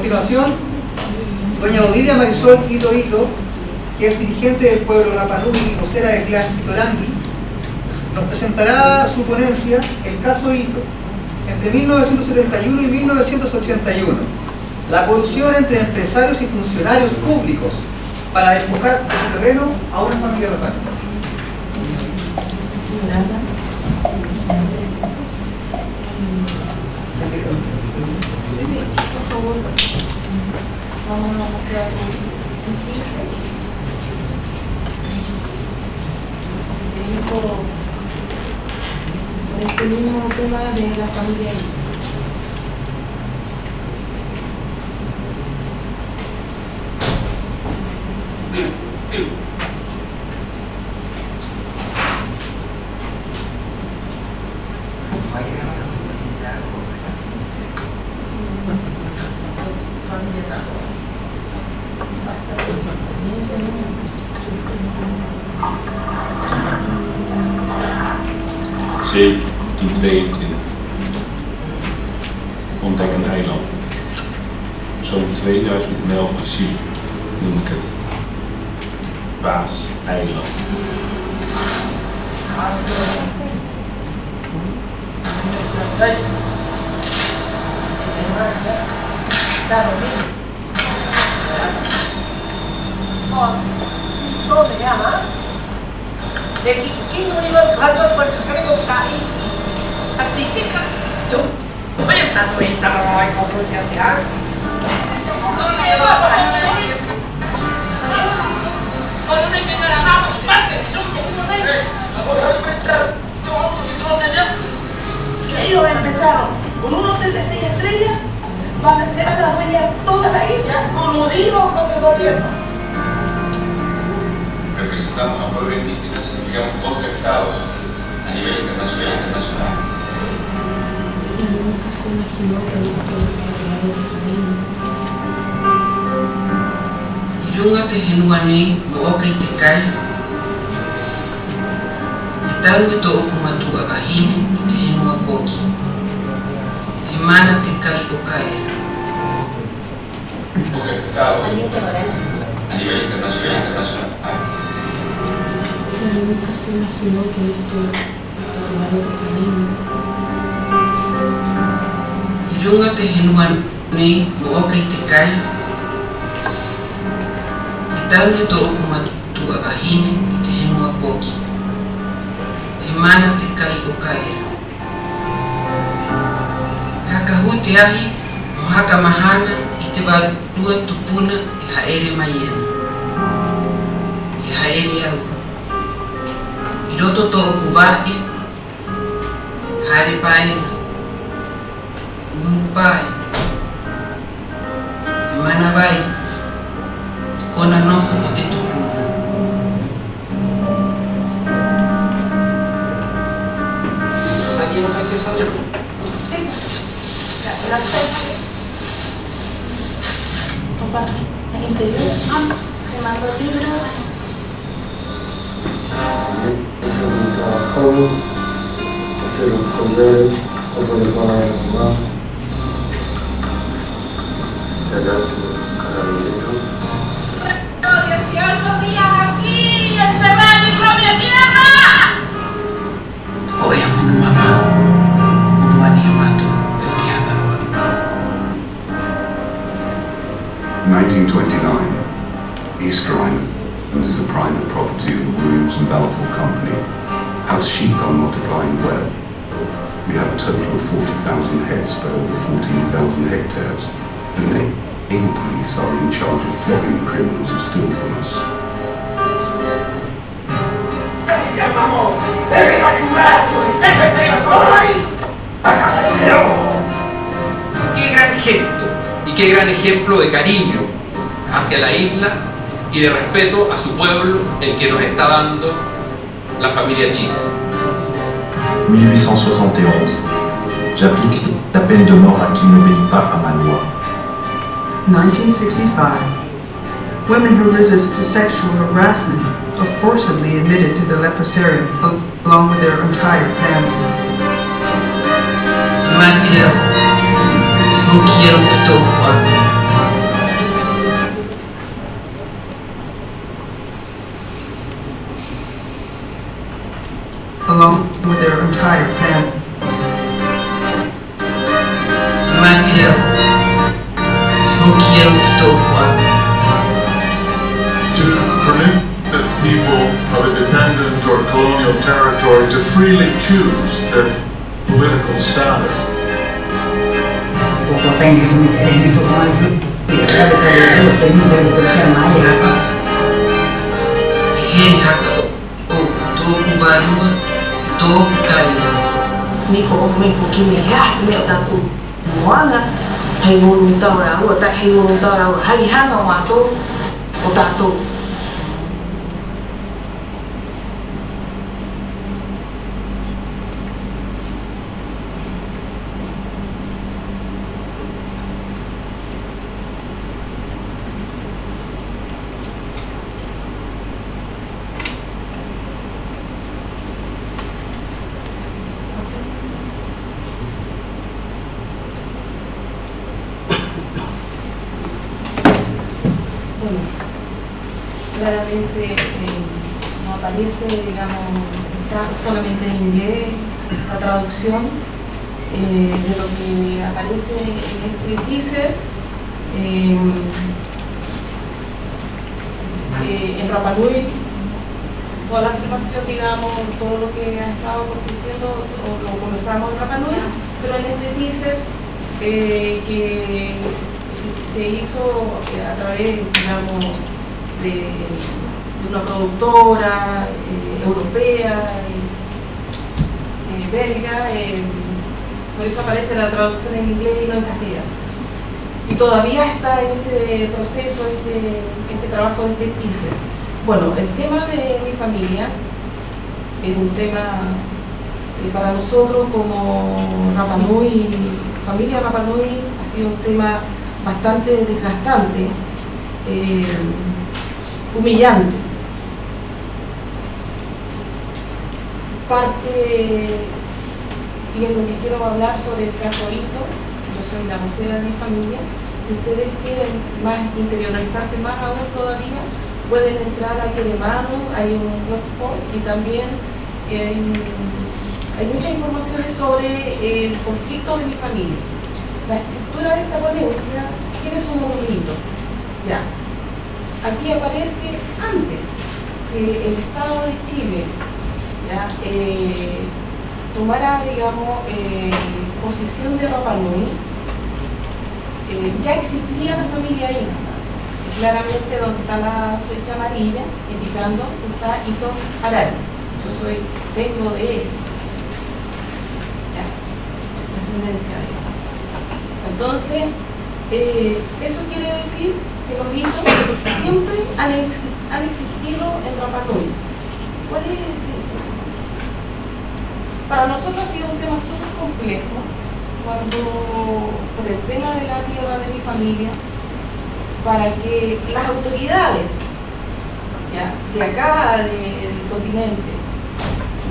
continuación, doña Odilia Marisol Hito Hito, que es dirigente del pueblo Rapanui y vocera del clan Hitorangui, nos presentará su ponencia, el caso Hito, entre 1971 y 1981, la colusión entre empresarios y funcionarios públicos para despojar de su terreno a una familia local. Sí, por favor. Vamos a mostrar un 15. Se hizo por este mismo tema de la familia. Zee 1022. Ontdekkend eiland. Zo'n 2000 mijl van zee noem ik het Paaseiland. Ellos empezaron con un hotel de 6 estrellas, se van a adueñar toda la isla, coludidos con el gobierno. Representamos a pueblos indígenas, significamos contra estados a nivel internacional e internacional. Y nunca se imaginó que el Irunga te genuani mooka te kai. Itaru to okumatu abahine te genua poki. Emana te kai o caer. Contra estados a nivel internacional e internacional. Nunca se imaginó que esto tomara el camino. Irunga te genuani mooka te kai. Itaru to okumatu abahine te genua poki. Emana te kai o caer. Hakahuti ahi no haka mahana I te barua tupuna I haere maiena. I haere au. I roto to o kuwae, hare paena. Umupai. I mana vai. Kona noho o te tupuna. ¿Sabíamos que empezó? Sí, la serie. El interior, te mando el libro. Es un trabajo, hacer un poder, ofrecer para la mamá, cargar tu carabinero. 18 días aquí, encerrada en mi propia tierra. Oya munu mama. Uruani amato toti hagaroa. 1929, Easter Island is the private property of the Williams and Balfour Company. As sheep are multiplying well, we have a total of 40,000 heads spread over 14,000 hectares. The naval police are in charge of flogging the criminals who steal from us. Qué gran gesto y qué gran ejemplo de cariño hacia la isla y de respeto a su pueblo el que nos está dando la familia Chis. 1871. J'applique la peine de mort à qui n'obéit pas à ma loi. 1965. Women who resist to sexual harassment are forcibly admitted to the leprosarium along with their entire family. Mateo, no quiero que todo entire family. To permit the people of independent or colonial territory to freely choose their political status. Niko meko kime ya me datu moana hai ngunu taura o ta hai ngunu taura hai hanga wato o tato. Claramente no aparece, digamos, está solamente en inglés la traducción de lo que aparece en ese teaser. En Rapa Nui, toda la afirmación, digamos, todo lo que ha estado aconteciendo lo conversamos en Rapa Nui, pero en este teaser que se hizo a través, digamos, de una productora europea, belga, por eso aparece la traducción en inglés y no en castellano. Y todavía está en ese proceso este trabajo de este teaser. Bueno, el tema de mi familia es un tema para nosotros como Rapa Nui, familia Rapa Nui, ha sido un tema bastante desgastante, humillante. Parte, y en lo que quiero hablar sobre el caso Ito, yo soy la vocera de mi familia. Si ustedes quieren más interiorizarse más aún todavía, pueden entrar a Queremano, hay un blogspot y también hay muchas informaciones sobre el conflicto de mi familia. La estructura de esta ponencia, ¿quiénes somos los Itos? Ya. Aquí aparece antes que el Estado de Chile ya, tomara, digamos, posesión de Rapa Nui, ya existía la familia Inca. Claramente donde está la flecha amarilla indicando que está Ito Arari. Yo vengo de él. Ya, descendencia de él. Entonces, eso quiere decir que los Itos siempre han existido en Rapa Nui. Puede decir. Para nosotros ha sido un tema súper complejo cuando, por el tema de la tierra de mi familia, para que las autoridades ya, de acá, del continente,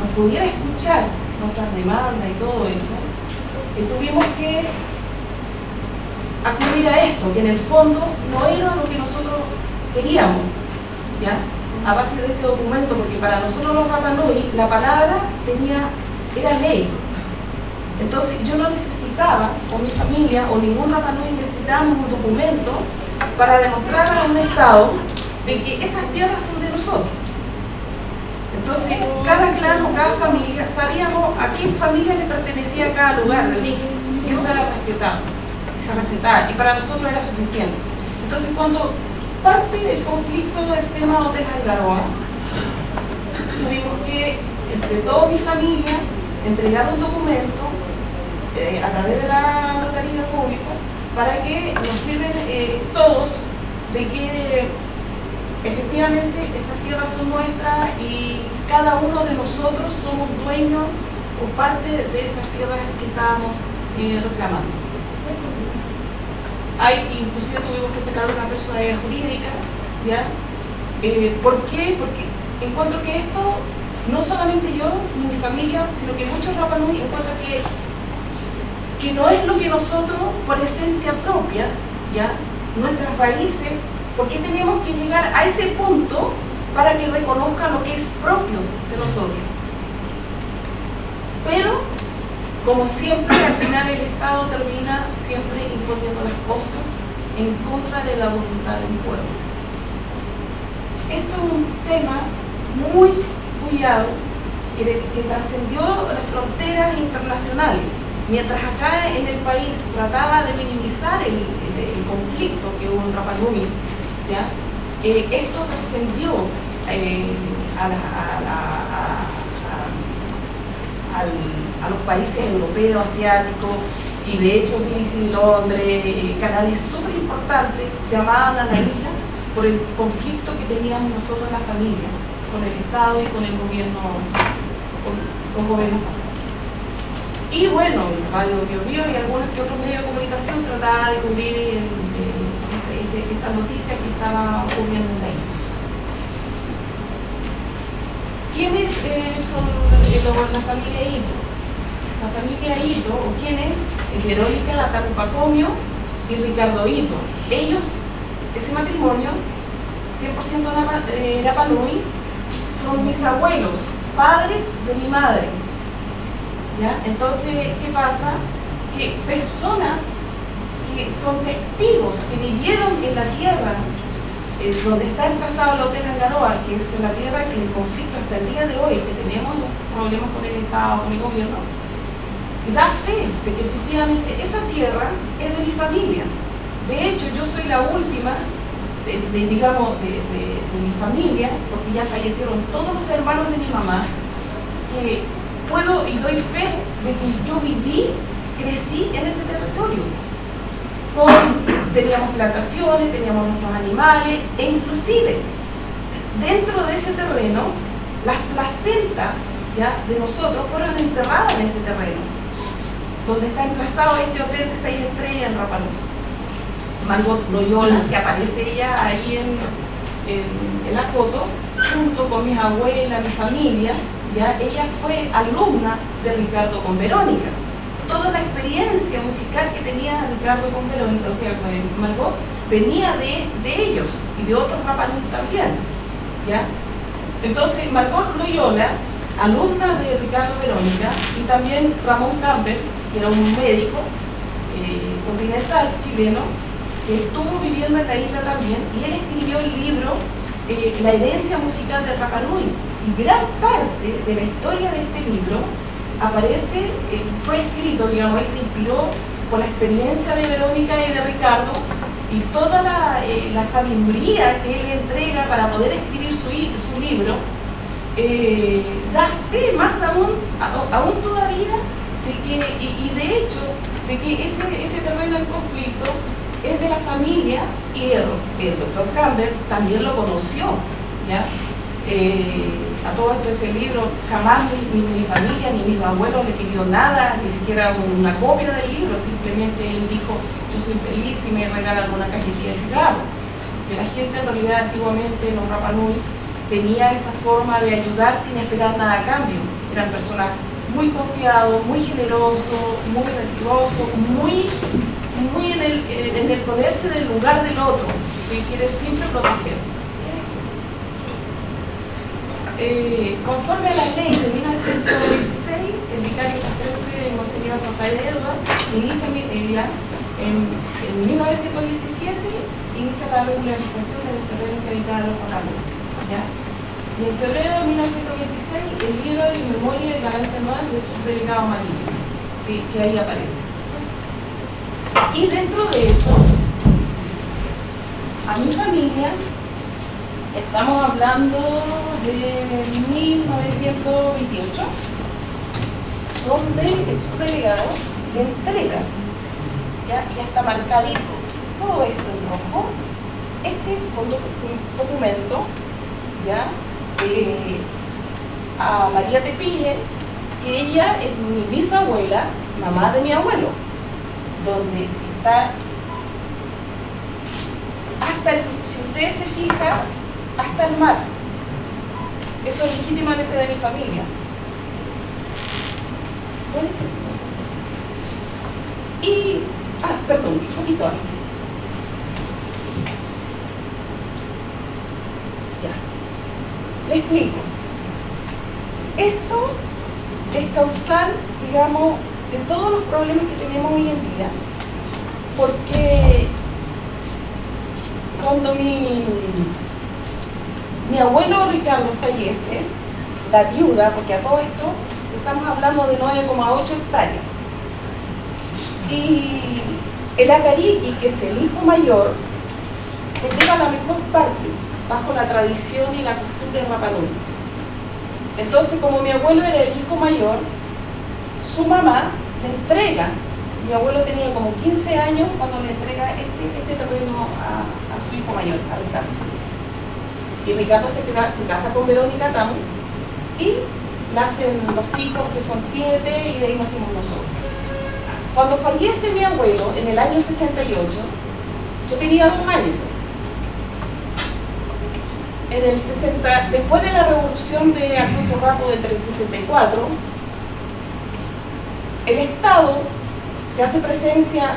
nos pudieran escuchar nuestras demandas y todo eso, tuvimos que acudir a esto, que en el fondo no era lo que nosotros queríamos, ¿ya? A base de este documento, porque para nosotros los Rapa Nui la palabra era ley. Entonces yo no necesitaba, o mi familia, o ningún Rapa Nui necesitábamos un documento para demostrar a un Estado de que esas tierras son de nosotros. Entonces cada clan o cada familia sabíamos a qué familia le pertenecía cada lugar de origen, y eso era respetado. Se respetaba, y para nosotros era suficiente. Entonces cuando parte del conflicto del tema de Hotel Aigaroa, tuvimos que, entre toda mi familia, entregar un documento a través de la notaría pública para que nos firmen todos de que efectivamente esas tierras son nuestras y cada uno de nosotros somos dueños o parte de esas tierras que estábamos reclamando. Inclusive tuvimos que sacar una personalidad jurídica, ¿ya? ¿Por qué? Porque encuentro que esto, no solamente yo ni mi familia, sino que muchos Rapa Nui encuentran que no es lo que nosotros, por esencia propia, ¿ya? Nuestras raíces, porque tenemos que llegar a ese punto para que reconozcan lo que es propio de nosotros. como siempre, al final el Estado termina siempre imponiendo las cosas en contra de la voluntad del pueblo. Esto es un tema muy bullado que trascendió las fronteras internacionales. Mientras acá en el país trataba de minimizar el conflicto que hubo en Rapa Nui, ¿ya? Esto trascendió a los países europeos, asiáticos, y de hecho BBC Londres, canales súper importantes llamaban a la isla por el conflicto que teníamos nosotros en la familia, con el Estado y con el gobierno, con los gobiernos pasados. Y bueno, el Radio Biobío y algunos que otros medios de comunicación trataban de cubrir esta noticia que estaba ocurriendo en la isla. ¿Quiénes son la familia Ito? La familia Ito, o quién es Verónica Pacomio y Ricardo Ito. Ellos, ese matrimonio, 100% Rapa Nui, son mis abuelos, padres de mi madre. ¿Ya? Entonces, ¿qué pasa? Que personas que son testigos, que vivieron en la tierra donde está emplazado el Hotel Angaroa, que es la tierra que el conflicto hasta el día de hoy, que tenemos problemas con el Estado, con el gobierno, da fe de que efectivamente esa tierra es de mi familia. De hecho, yo soy la última de mi familia, porque ya fallecieron todos los hermanos de mi mamá, que puedo y doy fe de que yo viví, crecí en ese territorio. Teníamos plantaciones, teníamos nuestros animales, e inclusive dentro de ese terreno, las placentas, ¿ya?, de nosotros fueron enterradas en ese terreno, donde está emplazado este hotel de 6 estrellas en Rapa Nui. Margot Loyola, que aparece ella ahí en la foto, junto con mis abuelas, mi familia, ¿ya? Ella fue alumna de Ricardo con Verónica. Toda la experiencia musical que tenía Ricardo con Verónica, o sea, con Margot, venía de ellos y de otros Rapa Nui también, ¿ya? Entonces, Margot Loyola, alumna de Ricardo Verónica, y también Ramón Campbell, que era un médico continental chileno, que estuvo viviendo en la isla también, y él escribió el libro La herencia musical de Rapa Nui. Y gran parte de la historia de este libro aparece, fue escrito, digamos, él se inspiró por la experiencia de Verónica y de Ricardo, y toda la sabiduría que él entrega para poder escribir su libro, da fe más aún todavía de que, y de hecho, de que ese terreno en conflicto es de la familia, y el doctor Campbell también lo conoció, ¿ya? A todo esto, ese libro, jamás ni mi familia ni mis abuelos le pidió nada, ni siquiera una copia del libro, simplemente él dijo: yo soy feliz si me regalan una cajetilla de cigarros. Que la gente en realidad antiguamente en los Rapa Nui tenía esa forma de ayudar sin esperar nada a cambio. Eran personas muy confiados, muy generosos, muy respetuosos, muy en el ponerse del lugar del otro, y querer siempre proteger. Conforme a la ley de 1916, el vicario castrense Monseñor Rafael Edward inicia en 1917 inicia la regularización del terreno que habitaba los Rapa Nui, ¿ya? Y en febrero de 1926 el libro de memoria de ganancia anual del subdelegado marino, que ahí aparece. Y dentro de eso, a mi familia, estamos hablando de 1928, donde el subdelegado le entrega, ¿ya? Y hasta marcadito todo esto en rojo, este documento, ¿ya? A María Tepille, que ella es mi bisabuela, mamá de mi abuelo, donde está hasta si ustedes se fijan, hasta el mar. Eso es legítimamente de mi familia. ¿Ven? Y, perdón, un poquito antes. Ya. Le explico. Esto es causal, digamos, de todos los problemas que tenemos hoy en día, porque cuando mi abuelo Ricardo fallece, la viuda, porque a todo esto estamos hablando de 9,8 hectáreas, y el Atariqui, que es el hijo mayor, se lleva la mejor parte bajo la tradición y la costumbre de Rapa Nui. Entonces, como mi abuelo era el hijo mayor, su mamá le entrega, mi abuelo tenía como 15 años cuando le entrega este terreno a su hijo mayor, a Ricardo. Y Ricardo se casa con Verónica Tamu y nacen los hijos, que son 7, y de ahí nacimos nosotros. Cuando fallece mi abuelo en el año 68, yo tenía 2 años. En el 60, después de la revolución de Alfonso Rapo del 64, el Estado se hace presencia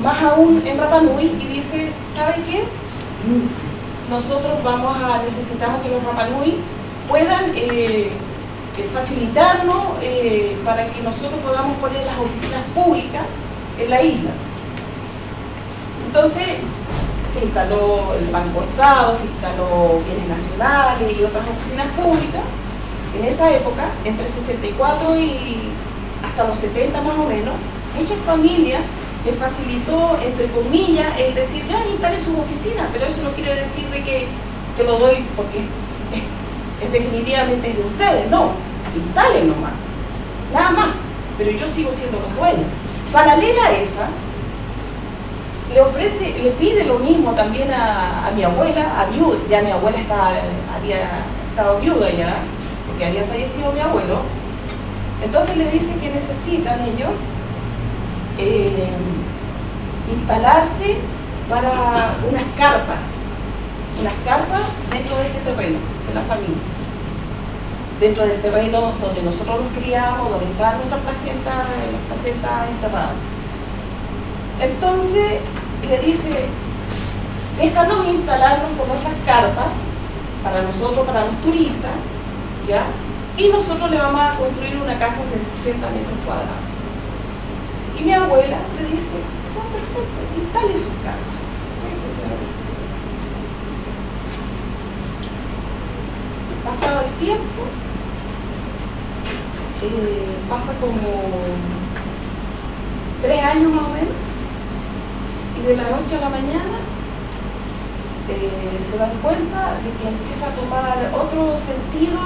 más aún en Rapa Nui y dice, ¿sabe qué? Nosotros necesitamos que los Rapa Nui puedan facilitarnos para que nosotros podamos poner las oficinas públicas en la isla. Entonces se instaló el Banco Estado, se instaló Bienes Nacionales y otras oficinas públicas. En esa época, entre 64 y hasta los 70 más o menos, muchas familias les facilitó, entre comillas, el decir, ya instale sus oficinas, pero eso no quiere decir de que te lo doy porque es definitivamente de ustedes, no, instalen nomás, nada más, pero yo sigo siendo los dueños. Paralela a esa, le pide lo mismo también a mi abuela, a viuda, ya mi abuela había estado viuda ya, porque había fallecido mi abuelo. Entonces le dicen que necesitan ellos instalarse para unas carpas dentro de este terreno, de la familia, dentro del terreno donde nosotros nos criamos, donde está nuestra placenta enterrada. Entonces le dice, déjanos instalarnos con nuestras carpas para nosotros, para los turistas, ¿ya? Y nosotros le vamos a construir una casa de 60 metros cuadrados. Y mi abuela le dice, todo perfecto, instale sus carpas. Pasado el tiempo, pasa como 3 años más o menos, y de la noche a la mañana se dan cuenta de que empieza a tomar otro sentido,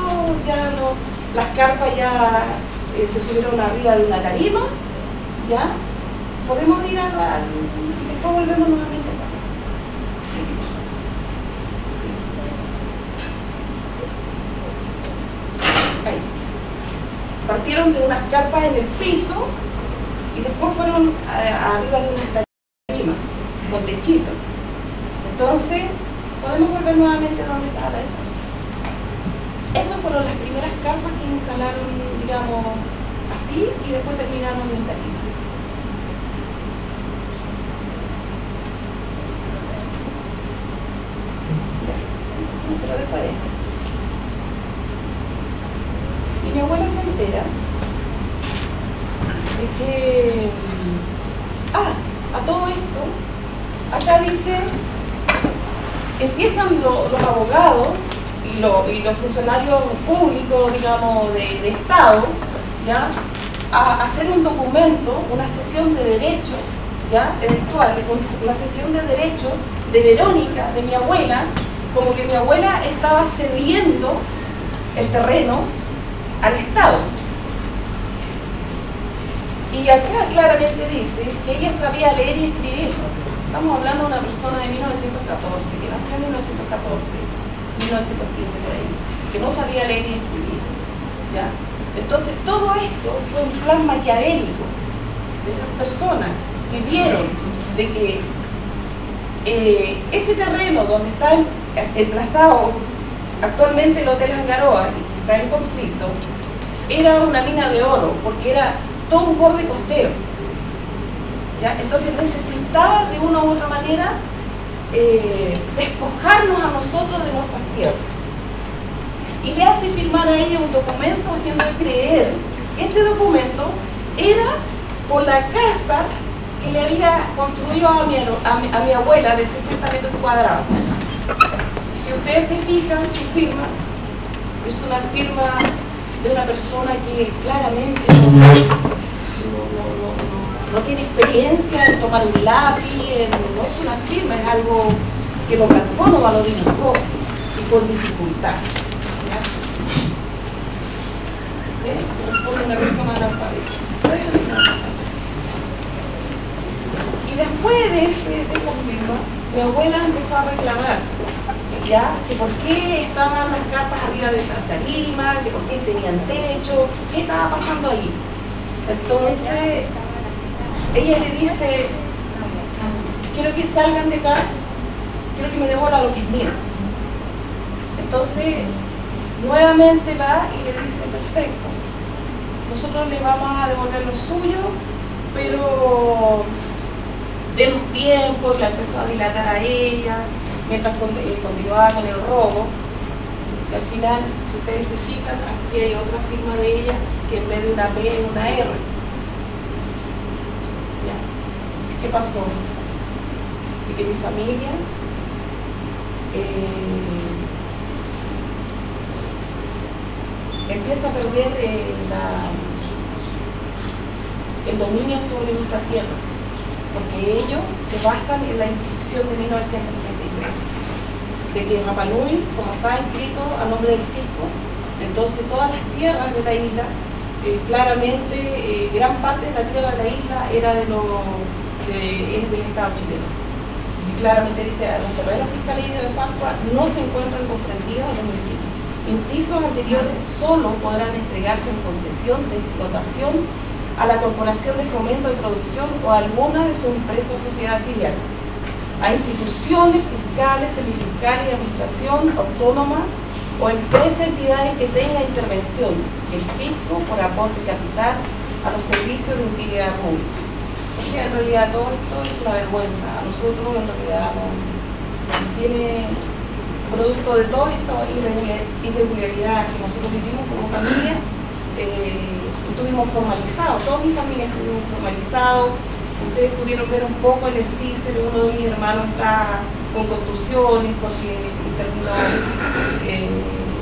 ya no, las carpas ya se subieron arriba de una tarima, ya podemos ir después volvemos nuevamente acá. Sí. Ahí. Partieron de unas carpas en el piso y después fueron arriba de una tarima con techito. Entonces, podemos volver nuevamente a donde estaba la isla. Esas fueron las primeras carpas que instalaron, digamos, así, y después terminaron en tarima. Pero después de esto. Y mi abuela se entera de que, a todo esto, acá dice, empiezan los abogados y los funcionarios públicos, digamos, de Estado, ¿ya? A hacer un documento, una sesión de derecho, ¿ya? Eventual, una sesión de derecho de Verónica, de mi abuela, como que mi abuela estaba cediendo el terreno al Estado. Y acá claramente dice que ella sabía leer y escribir. Estamos hablando de una persona de 1914, que nació en 1914, 1915 por ahí, que no sabía leer y escribir, ¿ya? Entonces todo esto fue un plan maquiavélico de esas personas que vieron de que ese terreno donde está emplazado actualmente el Hotel Angaroa, que está en conflicto, era una mina de oro, porque era todo un borde costero, ¿ya? Entonces necesitaba de una u otra manera despojarnos a nosotros de nuestras tierras. Y le hace firmar a ella un documento haciendo creer que este documento era por la casa que le había construido a mi abuela de 60 metros cuadrados. Si ustedes se fijan, su firma es una firma de una persona que claramente no tiene experiencia en tomar un lápiz, no es una firma, es algo que lo calcó, no lo dibujó, y con dificultad. Corresponde a una persona analfabeta. Y después de esa firma, mi abuela empezó a reclamar, ¿ya? Que por qué estaban las carpas arriba de la tarima, que por qué tenían techo, qué estaba pasando ahí. Entonces, ella le dice, quiero que salgan de acá, quiero que me devuelvan lo que es mío. Entonces, nuevamente va y le dice, perfecto, nosotros le vamos a devolver lo suyo, pero denos tiempo, y la empezó a dilatar a ella, mientras continuaba con el robo. Y al final, si ustedes se fijan, aquí hay otra firma de ella, que en vez de una B es una R. ¿Ya? ¿Qué pasó? De que mi familia empieza a perder el dominio sobre nuestra tierra, porque ellos se basan en la inscripción de 1933, de que Rapa Nui, como está inscrito a nombre del fisco, entonces todas las tierras de la isla, claramente gran parte de la tierra de la isla era es del Estado chileno. Y claramente dice, los terrenos fiscales de Pascua no se encuentran comprendidos en el municipio. Incisos anteriores solo podrán entregarse en concesión de explotación a la Corporación de Fomento de Producción o a alguna de sus empresas o sociedades filiales, a instituciones fiscales, semifiscales y administración autónoma o empresas, entidades que tengan intervención del fisco por aporte capital a los servicios de utilidad pública. O sea, en realidad todo esto es una vergüenza. A nosotros en realidad no tiene producto de todas estas irregularidades que nosotros vivimos como familia. Estuvimos formalizados, toda mi familia estuvimos formalizados. Ustedes pudieron ver un poco en el teaser, uno de mis hermanos está con contusiones porque terminó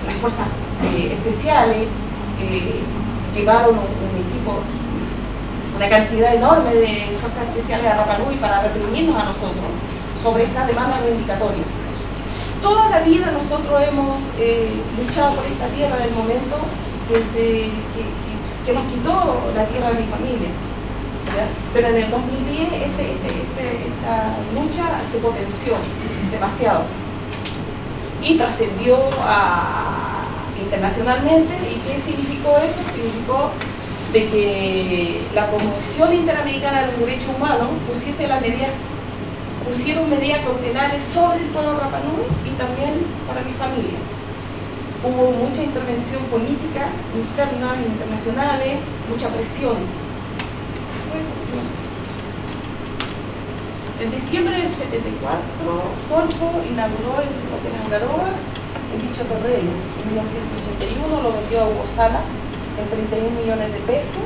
las fuerzas especiales, llevaron un equipo, una cantidad enorme de fuerzas especiales a Rapa Nui para reprimirnos a nosotros sobre esta demanda reivindicatoria. Toda la vida nosotros hemos luchado por esta tierra del momento que nos quitó la tierra de mi familia. ¿Ya? Pero en el 2010 esta lucha se potenció demasiado y trascendió internacionalmente. ¿Y qué significó eso? Significó de que la Comisión Interamericana de los Derechos Humanos pusieron medidas cautelares sobre el pueblo Rapa Nui y también para mi familia. Hubo mucha intervención política, interna e internacionales, mucha presión. En diciembre del 74, Corfo inauguró el Hotel Angaroa en dicho terreno. En 1981 lo vendió a Hugo Sala en 31 millones de pesos,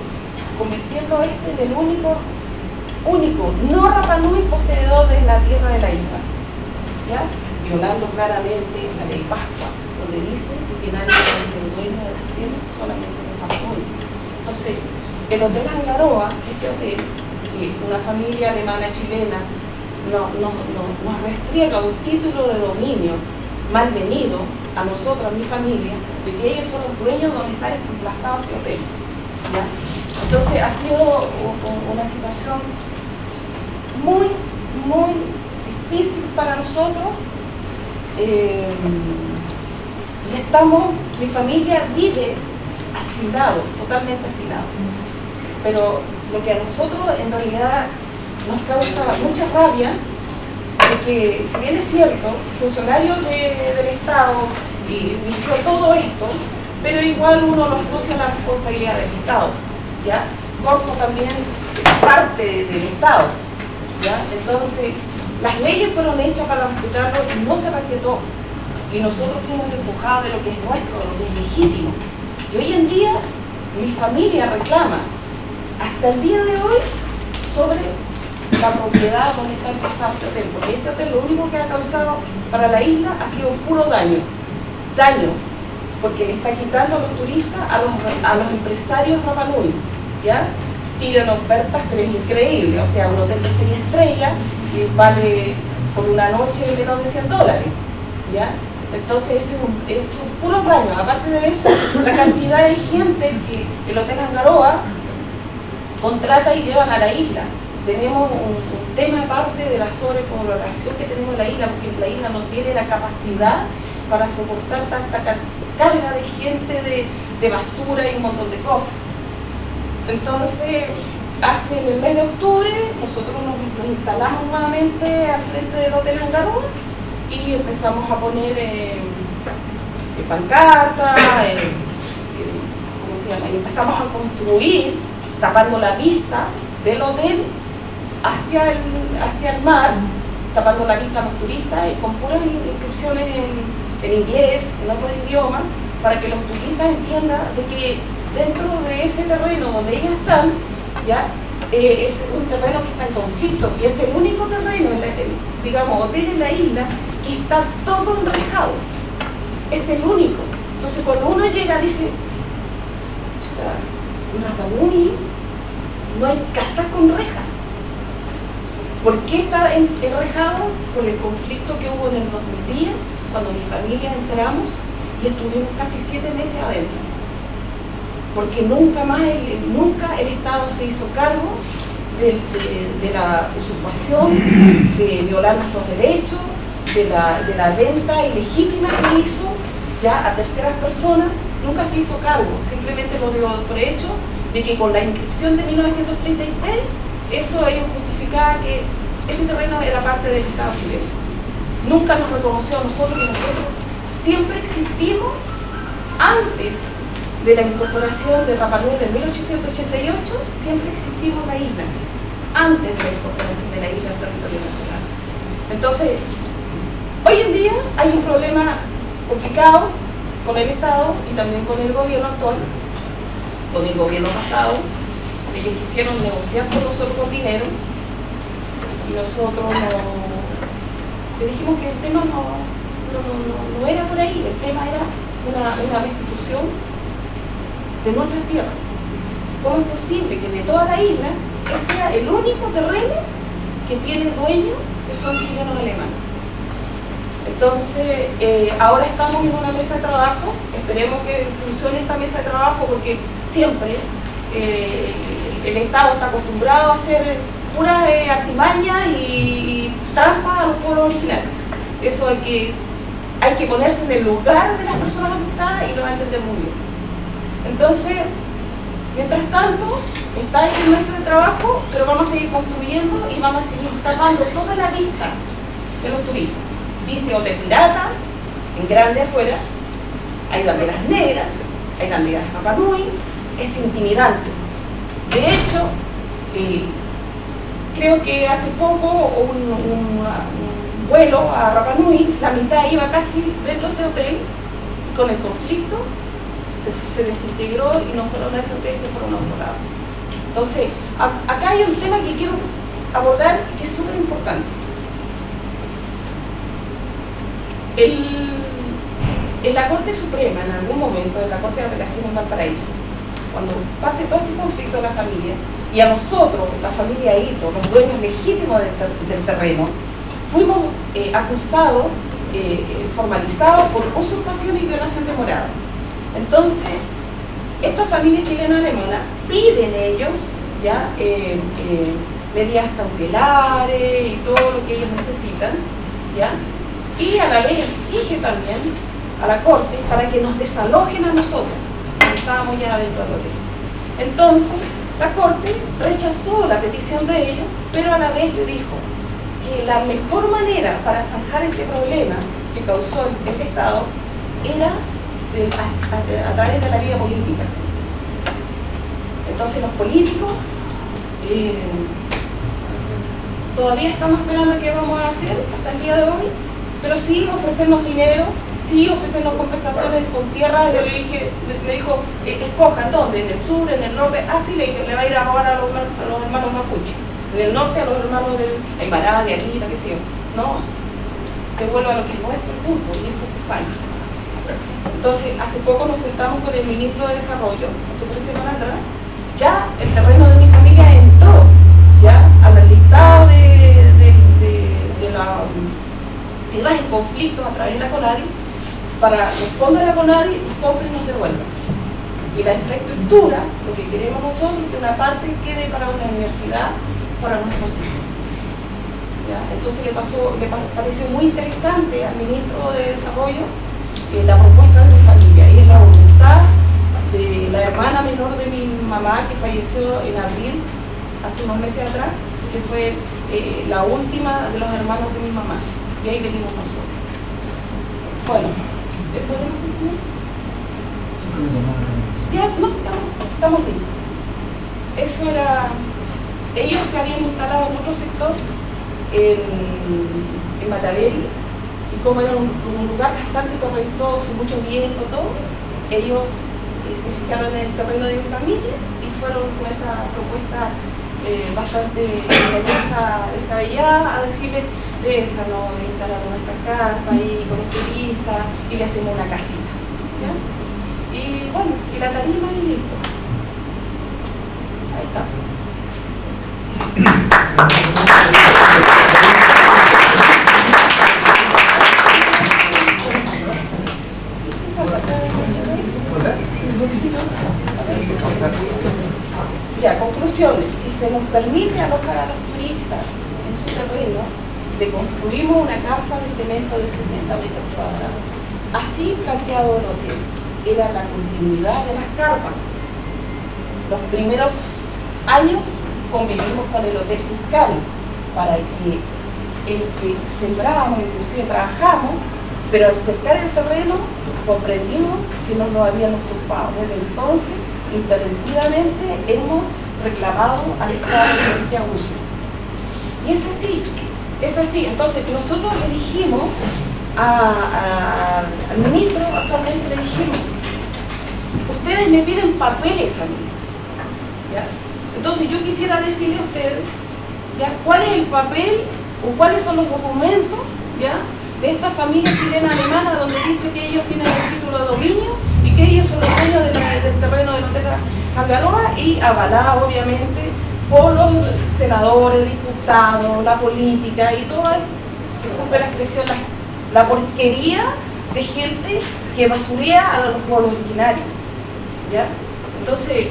convirtiendo en el único no Rapa Nui poseedor de la tierra de la isla, ¿ya? Violando claramente la ley Pascua, donde dice que nadie puede ser dueño de la tierra, solamente de Rapa Nui. Entonces, el Hotel Angaroa, este hotel, que una familia alemana chilena nos restriega un título de dominio malvenido a nosotros, a mi familia, de que ellos son los dueños donde está emplazado este hotel, ¿ya? Entonces ha sido una situación muy difícil para nosotros. Mi familia vive hacinado, totalmente hacinado. Pero lo que a nosotros en realidad nos causa mucha rabia es que, si bien es cierto, funcionarios del Estado inició todo esto, pero igual uno lo asocia a la responsabilidad del Estado, ¿ya? Corfo también es parte del Estado, ¿ya? Entonces, las leyes fueron hechas para respetarlo y no se respetó. Y nosotros fuimos despojados de lo que es nuestro, de lo que es legítimo. Y hoy en día, mi familia reclama hasta el día de hoy sobre la propiedad donde está empezado este hotel, porque este hotel lo único que ha causado para la isla ha sido puro daño, porque le está quitando a los turistas, a los empresarios Rapa Nui, ¿ya? Tiran ofertas, pero es increíble, o sea, un hotel de 6 estrellas que vale por una noche menos de $100, ¿ya? Entonces es un puro daño. Aparte de eso, la cantidad de gente que el Hotel Angaroa contrata y llevan a la isla. Tenemos un tema aparte de la sobrepoblación que tenemos en la isla, porque la isla no tiene la capacidad para soportar tanta carga de gente, de basura y un montón de cosas. Entonces, en el mes de octubre, nosotros nos instalamos nuevamente al frente del Hotel Angaroa y empezamos a poner pancartas, ¿cómo se llama? Y empezamos a construir, tapando la vista del hotel hacia el mar, tapando la vista a los turistas y con puras inscripciones en inglés, en otros idiomas, para que los turistas entiendan de que dentro de ese terreno donde ellos están, ya es un terreno que está en conflicto y es el único terreno, digamos, hotel en la isla que está todo enrejado. Es el único. Entonces cuando uno llega dice, Rapa Nui, no hay casa con reja. ¿Por qué está enrejado? Por el conflicto que hubo en el 2010, cuando mi familia entramos y estuvimos casi 7 meses adentro. Porque nunca el Estado se hizo cargo de la usurpación, de violar nuestros derechos, de la venta ilegítima que hizo ya a terceras personas. Nunca se hizo cargo, simplemente lo dio por hecho de que con la inscripción de 1933 eso ellos justificaban que ese terreno era parte del Estado chileno. Nunca nos reconoció a nosotros y nosotros siempre existimos antes de la incorporación de Rapa Nui en 1888, siempre existimos en la isla, antes de la incorporación de la isla al territorio nacional. Entonces, hoy en día hay un problema complicado con el Estado y también con el gobierno actual, con el gobierno pasado. Ellos quisieron negociar con nosotros con dinero y nosotros le dijimos que el tema no era por ahí, el tema era una restitución de nuestras tierras. ¿Cómo es posible que de toda la isla ese sea el único terreno que tiene dueños que son chilenos alemanes? Entonces, ahora estamos en una mesa de trabajo, esperemos que funcione esta mesa de trabajo porque siempre el Estado está acostumbrado a hacer puras artimañas y trampas a los pueblos originarios. Eso hay que ponerse en el lugar de las personas afectadas y lo va a entender muy bien. Entonces, mientras tanto, está en mesa de trabajo, pero vamos a seguir construyendo y vamos a seguir tapando toda la vista de los turistas. Dice Hotel Pirata, en grande afuera, hay banderas negras, hay banderas Rapa Nui, es intimidante. De hecho, creo que hace poco un vuelo a Rapa Nui, la mitad iba casi dentro de ese hotel, y con el conflicto se desintegró y no fueron a ese hotel, se fueron a otro lado. Entonces, acá hay un tema que quiero abordar que es súper importante. En la Corte Suprema, en algún momento, en la Corte de Apelación en Valparaíso, cuando parte todo este conflicto de la familia, y a nosotros, la familia Ito, los dueños legítimos del terreno, fuimos acusados, formalizados por usurpación y violación de morada. Entonces, esta familia chilena-alemana piden ellos ya medidas cautelares y todo lo que ellos necesitan, ¿ya? Y a la vez exige también a la Corte para que nos desalojen a nosotros, que estábamos ya dentro del hotel. Entonces, la Corte rechazó la petición de ellos, pero a la vez le dijo que la mejor manera para zanjar este problema que causó el Estado era a través de la vía política. Entonces los políticos todavía estamos esperando qué vamos a hacer hasta el día de hoy, pero sí ofrecernos dinero, sí, ofrecernos compensaciones con tierra. Yo le dije, me dijo, escojan dónde, en el sur, en el norte. Sí, le dije, le va a ir a robar a los hermanos mapuche. En el norte a los hermanos de Aymara, de Arita, qué sé yo. No, devuelva lo que es nuestro, punto, y esto se sale. Entonces, hace poco nos sentamos con el ministro de Desarrollo, hace 3 semanas atrás. Ya el terreno de mi familia entró ya al listado de la tierras en conflicto a través de la CONADI, para los fondos de la CONADI nos compren y nos devuelvan. Y la infraestructura, lo que queremos nosotros, que una parte quede para una universidad, para nuestros hijos. ¿Ya? Entonces le pareció muy interesante al ministro de Desarrollo la propuesta de mi familia, y es la voluntad de la hermana menor de mi mamá, que falleció en abril, hace unos meses atrás, que fue la última de los hermanos de mi mamá, y ahí venimos nosotros. Bueno, ¿podemos continuar? Ya, no, estamos bien. Eso era, ellos se habían instalado en otro sector, en Mataveri, y como era un lugar bastante torrentoso, mucho viento, todo, ellos se fijaron en el terreno de mi familia y fueron con esta propuesta bastante descabellada a decirle, déjanos instalar nuestra carpa ahí con esteriza y le hacemos una casita. ¿Ya? Y bueno, y la tarima y listo. Ahí está. Ya, conclusiones. Si se nos permite alojar a los turistas en su terreno, le construimos una casa de cemento de 60 metros cuadrados. Así planteado el hotel. Era la continuidad de las carpas. Los primeros años convivimos con el hotel fiscal para que el que sembrábamos, inclusive trabajamos, pero al cercar el terreno comprendimos que no lo habían usurpado. Desde entonces, interrumpidamente hemos reclamado al Estado de este abuso. Y es así, es así. Entonces nosotros le dijimos al ministro, actualmente le dijimos, ustedes me piden papeles a mí, ¿ya? Entonces yo quisiera decirle a ustedes, ¿ya?, cuál es el papel o cuáles son los documentos, ¿ya?, de esta familia chilena alemana, donde dice que ellos tienen el título de dominio y que ellos son los dueños del terreno del Hotel Tangaroa, y avalada obviamente por los senadores, diputados, la política y toda, disculpe la expresión, la porquería de gente que basurea a los pueblos originarios, ¿ya? Entonces,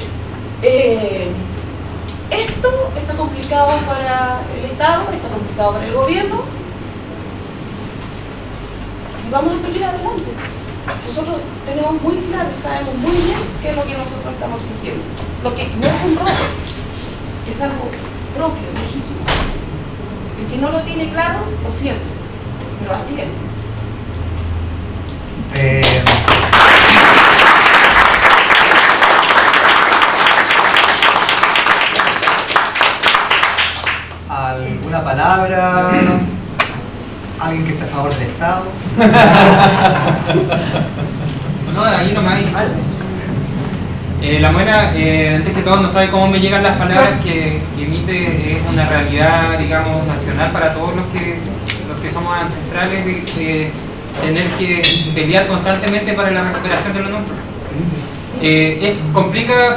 esto está complicado para el Estado, está complicado para el gobierno, y vamos a seguir adelante. Nosotros tenemos muy claro y sabemos muy bien qué es lo que nosotros estamos exigiendo. Lo que no es un robo, es algo propio, legítimo. El que no lo tiene claro, lo siento, pero así es. ¿Alguna palabra? ¿Alguien que esté a favor del Estado? No, ahí nomás hay. La Moira, antes que todo, no sabe cómo me llegan las palabras que emite. Es una realidad, digamos, nacional para todos los que somos ancestrales, de tener que pelear constantemente para la recuperación de lo nuestro. Es complica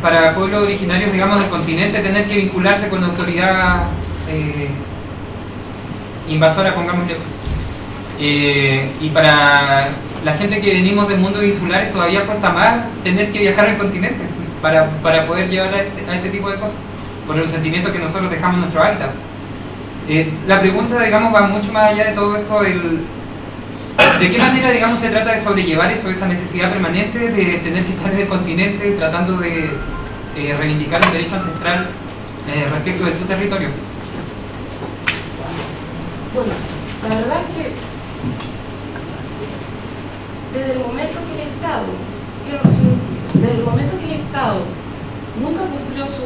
para pueblos originarios, digamos, del continente, tener que vincularse con la autoridad invasora, pongámosle. Y para la gente que venimos del mundo insulares todavía cuesta más tener que viajar al continente para poder llevar a este tipo de cosas, por el sentimiento que nosotros dejamos en nuestro hábitat. La pregunta, digamos, va mucho más allá de todo esto. ¿De qué manera, digamos, te trata de sobrellevar eso, esa necesidad permanente de tener que estar en el continente tratando de reivindicar un derecho ancestral respecto de su territorio? Bueno, la verdad es que desde el momento que el Estado nunca cumplió su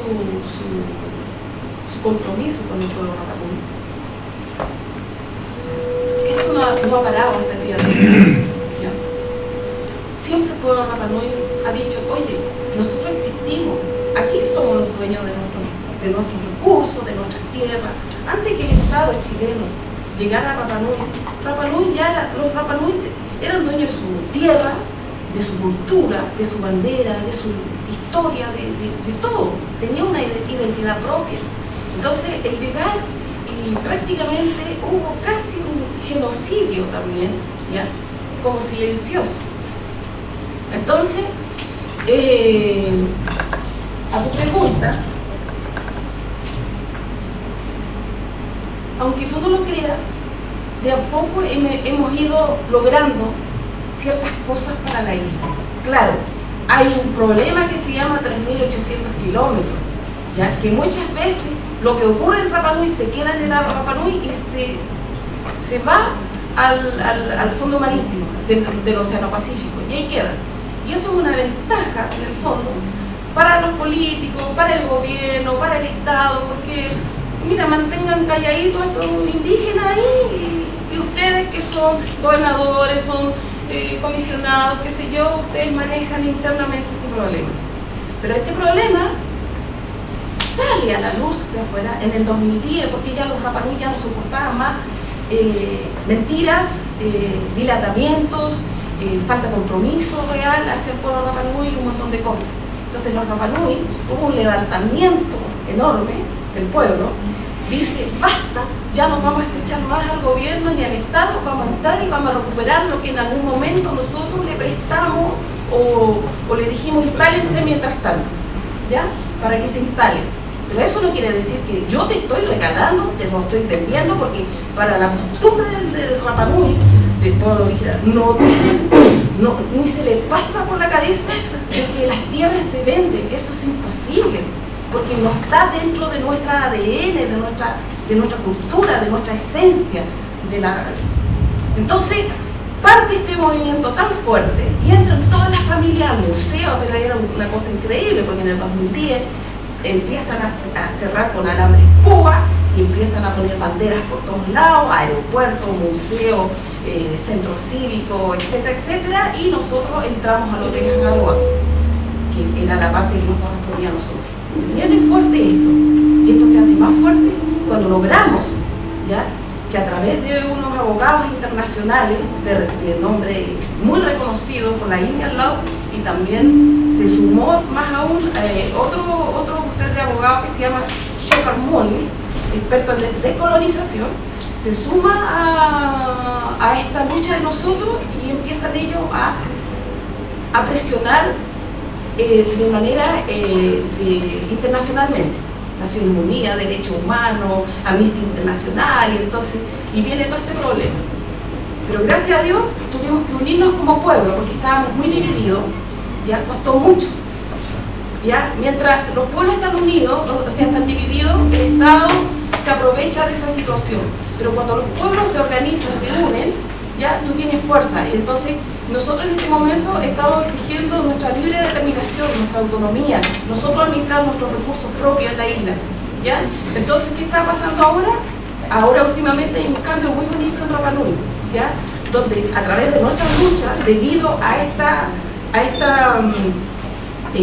compromiso con el pueblo mapuche, esto no ha parado hasta el día de hoy. siempre el pueblo de Rapa Nui ha dicho, oye, nosotros existimos, aquí somos los dueños de nuestros recursos, de nuestras tierras. Antes que el Estado chileno llegara a Rapa Nui los Rapa Nui eran dueños de su tierra, de su cultura, de su bandera, de su historia, de todo. Tenía una identidad propia. Entonces, el llegar y prácticamente hubo casi un genocidio también, ¿ya? Como silencioso. Entonces, a tu pregunta, aunque tú no lo creas, de a poco hemos ido logrando ciertas cosas para la isla. Claro, hay un problema que se llama 3.800 kilómetros, ¿ya? Que muchas veces lo que ocurre en Rapa Nui se queda en el Rapa Nui y se va al fondo marítimo del Océano Pacífico, y ahí queda. Y eso es una ventaja, en el fondo, para los políticos, para el gobierno, para el Estado, porque, mira, mantengan calladitos a estos indígenas ahí, y ustedes que son gobernadores, son comisionados, qué sé yo, ustedes manejan internamente este problema. Pero este problema sale a la luz de afuera en el 2010, porque ya los Rapa Nui ya no soportaban más mentiras, dilatamientos, falta de compromiso real hacia el pueblo de Rapa Nui y un montón de cosas. Entonces los Rapa Nui, hubo un levantamiento enorme del pueblo, dice, basta, ya no vamos a escuchar más al gobierno ni al Estado, vamos a entrar y vamos a recuperar lo que en algún momento nosotros le prestamos o le dijimos instálense mientras tanto, ¿ya? Para que se instalen. Pero eso no quiere decir que yo te estoy regalando, te lo estoy vendiendo, porque para la costumbre del Rapa Nui, del pueblo original, ni se le pasa por la cabeza de que las tierras se venden. Eso es imposible, porque no está dentro de nuestra ADN, de nuestra cultura, de nuestra esencia. Entonces, parte este movimiento tan fuerte y entran todas las familias al museo, pero era una cosa increíble, porque en el 2010 empiezan a cerrar con alambres púa y empiezan a poner banderas por todos lados, aeropuerto, museo, centro cívico, etcétera, etcétera, y nosotros entramos al Hotel Garoa, que era la parte que nos correspondía a nosotros. Viene fuerte esto, y esto se hace más fuerte cuando logramos, ¿ya?, que a través de unos abogados internacionales de nombre muy reconocido por la India al lado, y también se sumó más aún otro bufete de abogados que se llama Shepard Mullins, experto en descolonización, se suma a esta lucha de nosotros y empiezan ellos a presionar de manera internacionalmente. Naciones Unidas, Derechos Humanos, Amnistía Internacional, y viene todo este problema. Pero gracias a Dios tuvimos que unirnos como pueblo, porque estábamos muy divididos, ya costó mucho. ¿Ya? Mientras los pueblos están unidos, o sea, están divididos, el Estado se aprovecha de esa situación. Pero cuando los pueblos se organizan, se unen, ya tú tienes fuerza. Y entonces nosotros en este momento estamos exigiendo nuestra libre determinación, nuestra autonomía, nosotros administrar nuestros recursos propios en la isla, ¿ya? Entonces, ¿qué está pasando ahora? Ahora últimamente hay un cambio muy bonito en Rapa Nui, ¿ya? Donde a través de nuestras luchas, debido a esta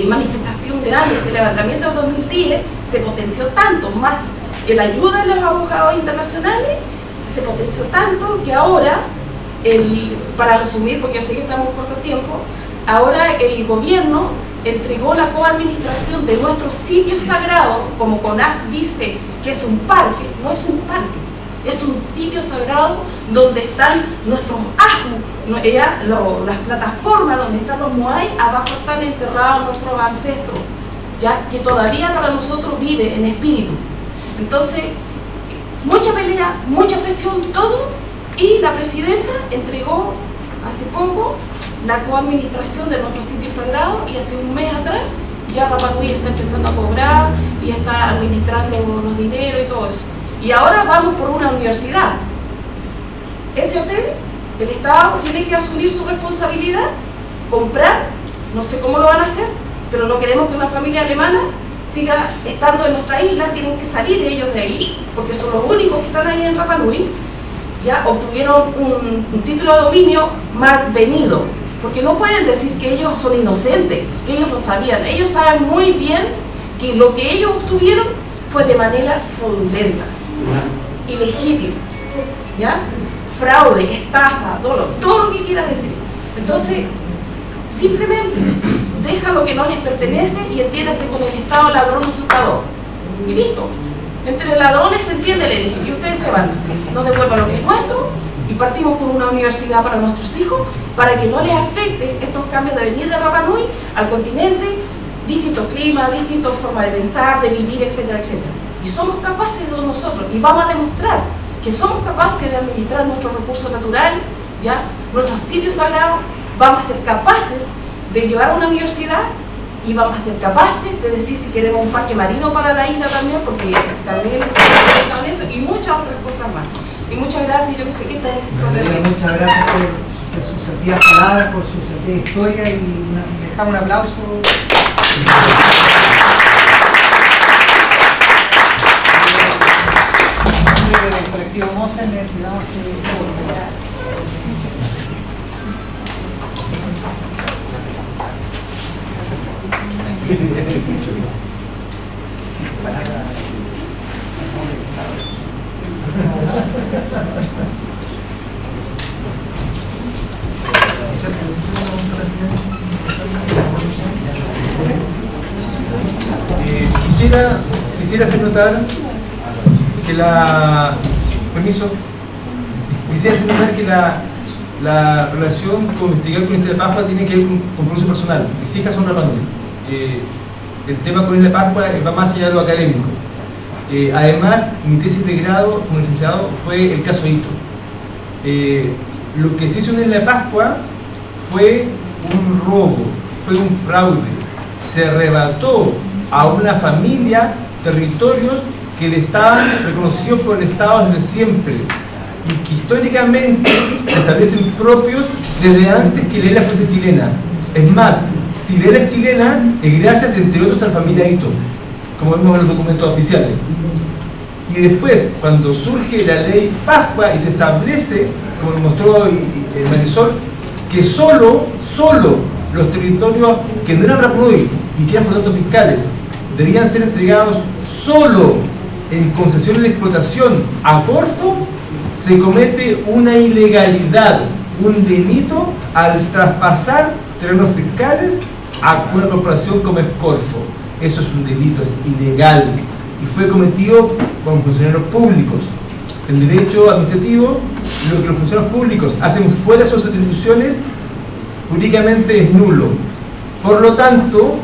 manifestación grande, este levantamiento del 2010, se potenció tanto, más la ayuda de los abogados internacionales, se potenció tanto que ahora, para resumir, porque yo sé que estamos en corto tiempo, ahora el gobierno entregó la coadministración de nuestros sitios sagrados, como CONAF dice que es un parque, no es un parque, es un sitio sagrado donde están nuestros ajus, las plataformas donde están los moai, abajo están enterrados nuestros ancestros, ya que todavía para nosotros vive en espíritu. Entonces, mucha pelea, mucha presión, todo, y la presidenta entregó hace poco la coadministración de nuestros sitios sagrados, y hace un mes atrás ya Rapa Nui está empezando a cobrar y está administrando los dineros y todo eso. Y ahora vamos por una universidad. Ese hotel, el Estado tiene que asumir su responsabilidad, comprar, no sé cómo lo van a hacer, pero no queremos que una familia alemana siga estando en nuestra isla, tienen que salir ellos de ahí, porque son los únicos que están ahí en Rapa Nui. Ya obtuvieron un título de dominio malvenido, Porque no pueden decir que ellos son inocentes, que ellos no sabían. Ellos saben muy bien que lo que ellos obtuvieron fue de manera fraudulenta, ilegítima, ¿ya? Fraude, estafa, todo lo que quieras decir. Entonces, simplemente deja lo que no les pertenece y entiéndase con el Estado ladrón usurpador. Y listo. Entre ladrones se entiende, le dije, y ustedes se van, nos devuelvan lo que es nuestro y partimos con una universidad para nuestros hijos para que no les afecte estos cambios de venir de Rapa Nui al continente, distintos climas, distintas formas de pensar, de vivir, etcétera, etcétera. Y somos capaces de nosotros, y vamos a demostrar que somos capaces de administrar nuestros recursos naturales, ¿ya? Nuestros sitios sagrados, vamos a ser capaces de llevar a una universidad y vamos a ser capaces de decir si queremos un parque marino para la isla también, porque también estamos en eso, y muchas otras cosas más. Y muchas gracias, yo que sé que está en muchas gracias por sus sentidas palabras, por su sentida historia, y dejamos un aplauso. Del colectivo Moza, le entregamos quisiera hacer notar que la relación con investigar con Isla de Pascua tiene que ver con compromiso personal. Mis hijas son Rapa Nui. El tema con Isla de Pascua va más allá de lo académico. Además, mi tesis de grado como licenciado fue el caso Ito. Lo que se hizo en Isla de Pascua fue un robo, fue un fraude. Se arrebató a una familia territorios que le estaban reconocidos por el Estado desde siempre y que históricamente se establecen propios desde antes que Lela fuese chilena. Es más, si Lela es chilena, es gracias, entre otros, a la familia Ito, como vemos en los documentos oficiales. Y después, cuando surge la ley Pascua y se establece, como mostró Marisol, que solo los territorios que no eran Rapa Nui y que eran por datos fiscales debían ser entregados solo en concesiones de explotación a Corfo, se comete una ilegalidad, un delito al traspasar terrenos fiscales a una corporación como es Corfo. Eso es un delito, es ilegal y fue cometido por funcionarios públicos. En derecho administrativo, lo que los funcionarios públicos hacen fuera de sus atribuciones jurídicamente es nulo. Por lo tanto,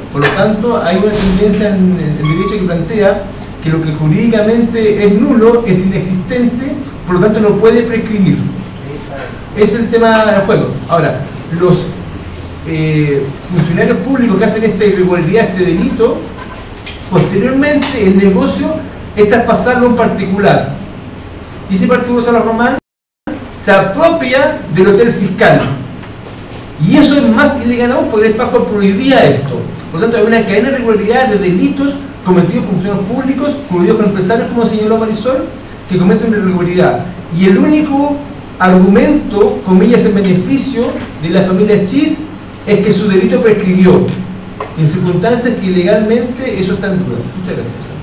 hay una tendencia en el derecho que plantea que lo que jurídicamente es nulo es inexistente, por lo tanto no puede prescribir. Es el tema del juego. Ahora, los funcionarios públicos que hacen esta irregularidad, este delito, posteriormente el negocio es traspasarlo a un particular. Y ese particular, Sala Román, se apropia del hotel fiscal. Y eso es más ilegal aún porque el Pascua prohibía esto. Por lo tanto, hay una cadena de irregularidades, de delitos cometidos por funcionarios públicos, coludidos con empresarios, como señaló Marisol, que cometen una irregularidad. Y el único argumento, comillas, en beneficio de la familia Chis es que su delito prescribió. En circunstancias que ilegalmente eso está en duda. Muchas gracias.